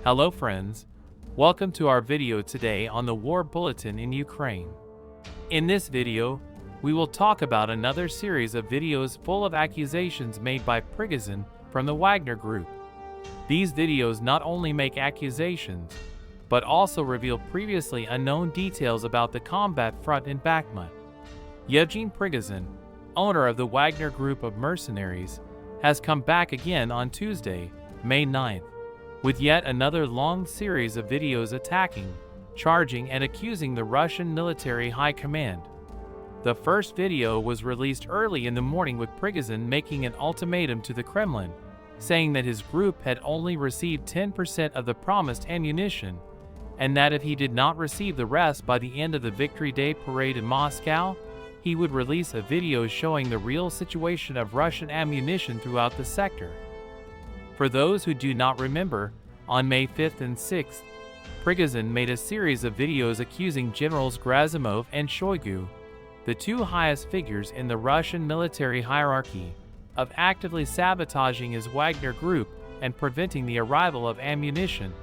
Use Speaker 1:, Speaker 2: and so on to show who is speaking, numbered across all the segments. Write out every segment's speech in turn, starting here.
Speaker 1: Hello friends, welcome to our video today on the War Bulletin in Ukraine. In this video, we will talk about another series of videos full of accusations made by Prigozhin from the Wagner Group. These videos not only make accusations, but also reveal previously unknown details about the combat front in Bakhmut. Yevgeny Prigozhin, owner of the Wagner Group of mercenaries, has come back again on Tuesday, May 9th, with yet another long series of videos attacking, charging and accusing the Russian military high command. The first video was released early in the morning with Prigozhin making an ultimatum to the Kremlin, saying that his group had only received 10% of the promised ammunition, and that if he did not receive the rest by the end of the Victory Day parade in Moscow, he would release a video showing the real situation of Russian ammunition throughout the sector. For those who do not remember, on May 5th and 6th, Prigozhin made a series of videos accusing Generals Gerasimov and Shoigu, the two highest figures in the Russian military hierarchy, of actively sabotaging his Wagner group and preventing the arrival of ammunition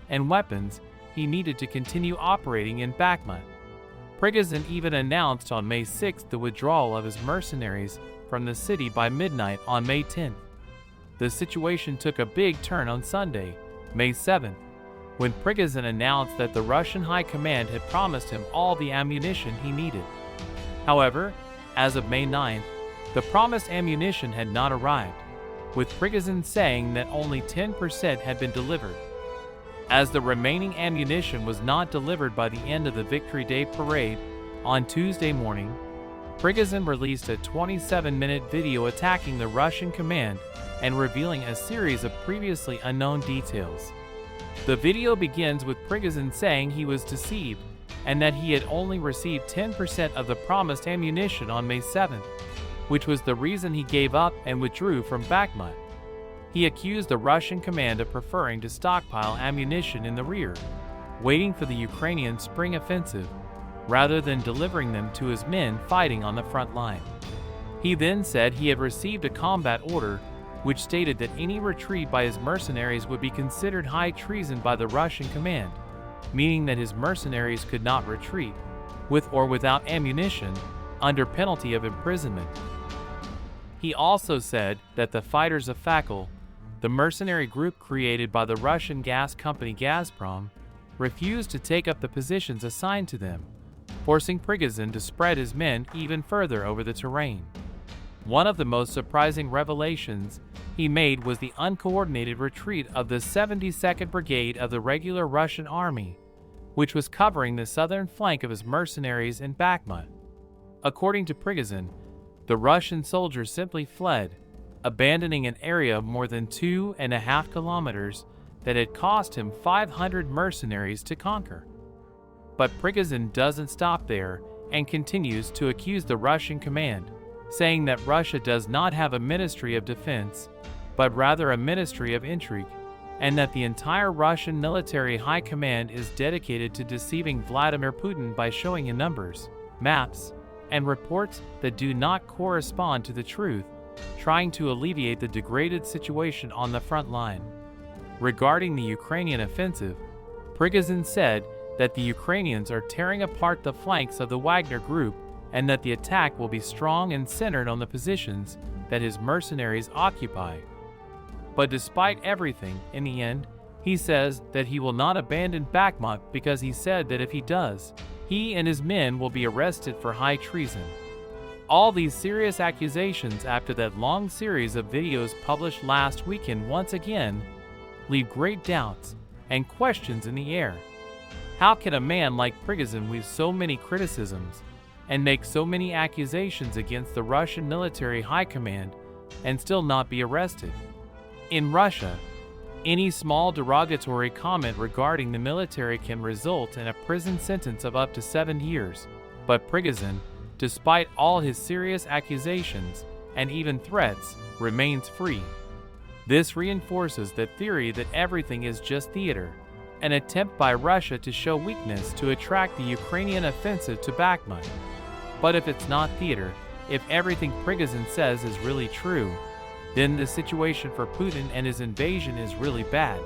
Speaker 1: and weapons he needed to continue operating in Bakhmut. Prigozhin even announced on May 6th the withdrawal of his mercenaries from the city by midnight on May 10th. The situation took a big turn on Sunday, May 7th, when Prigozhin announced that the Russian High Command had promised him all the ammunition he needed. However, as of May 9th, the promised ammunition had not arrived, with Prigozhin saying that only 10% had been delivered. As the remaining ammunition was not delivered by the end of the Victory Day parade on Tuesday morning, Prigozhin released a 27-minute video attacking the Russian command and revealing a series of previously unknown details. The video begins with Prigozhin saying he was deceived and that he had only received 10% of the promised ammunition on May 7th, which was the reason he gave up and withdrew from Bakhmut. He accused the Russian command of preferring to stockpile ammunition in the rear, waiting for the Ukrainian spring offensive, rather than delivering them to his men fighting on the front line. He then said he had received a combat order which stated that any retreat by his mercenaries would be considered high treason by the Russian command, meaning that his mercenaries could not retreat, with or without ammunition, under penalty of imprisonment. He also said that the fighters of Fakkel, the mercenary group created by the Russian gas company Gazprom, refused to take up the positions assigned to them, forcing Prigozhin to spread his men even further over the terrain. One of the most surprising revelations he made was the uncoordinated retreat of the 72nd Brigade of the regular Russian army, which was covering the southern flank of his mercenaries in Bakhmut. According to Prigozhin, the Russian soldiers simply fled, abandoning an area of more than 2.5 kilometers that had cost him 500 mercenaries to conquer. But Prigozhin doesn't stop there and continues to accuse the Russian command, saying that Russia does not have a Ministry of Defense, but rather a Ministry of Intrigue, and that the entire Russian military high command is dedicated to deceiving Vladimir Putin by showing him numbers, maps, and reports that do not correspond to the truth, trying to alleviate the degraded situation on the front line. Regarding the Ukrainian offensive, Prigozhin said that the Ukrainians are tearing apart the flanks of the Wagner Group and that the attack will be strong and centered on the positions that his mercenaries occupy. But despite everything, in the end, he says that he will not abandon Bakhmut because he said that if he does, he and his men will be arrested for high treason. All these serious accusations after that long series of videos published last weekend once again leave great doubts and questions in the air. How can a man like Prigozhin weave so many criticisms and make so many accusations against the Russian military high command and still not be arrested? In Russia, any small derogatory comment regarding the military can result in a prison sentence of up to 7 years, but Prigozhin, despite all his serious accusations and even threats, remains free. This reinforces the theory that everything is just theater, an attempt by Russia to show weakness to attract the Ukrainian offensive to Bakhmut. But if it's not theater, if everything Prigozhin says is really true, then the situation for Putin and his invasion is really bad.